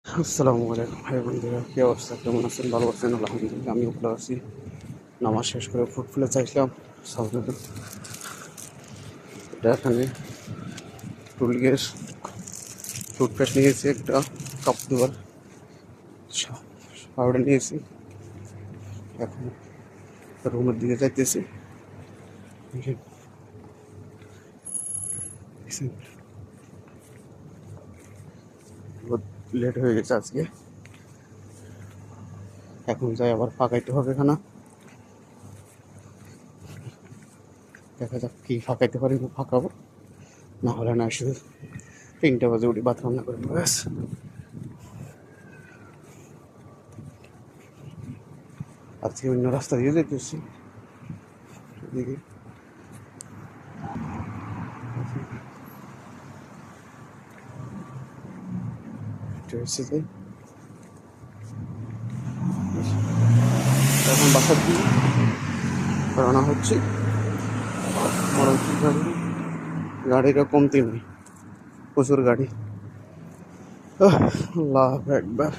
আসসালামু আলাইকুম ভাই বন্ধুরা, কী অবস্থা, কেমন আছেন? ভালো আছেন? আলহামদুলিল্লাহ, আমিও ভালো আছি। নামাজ শেষ করে ফুড ফুলে চাইছিলাম সাউন্ড। এটা এখানে টুলগের টুথপেস্ট নিয়েছি, একটা কাপ ধোয়ার পাউডার নিয়েছি। এখন রুমের দিকে যাইতেছি। বহুত লেট হয়ে গেছে আজকে। এখন যাই, আবার ফাঁকাইতে হবে খানা। দেখা যাক কি ফাঁকাইতে পারি, ফাঁকাবো। না হলে না, শুধু 3টা বাজে উঠি ভাত রান্না করে ব্যাস। আজকে অন্য রাস্তা দিয়ে যেতেছি। এদিকে এখন বাসার দিকে রওনা হচ্ছে। গাড়িরও কমতি নেই, প্রচুর গাড়ি। আল্লাহু আকবার।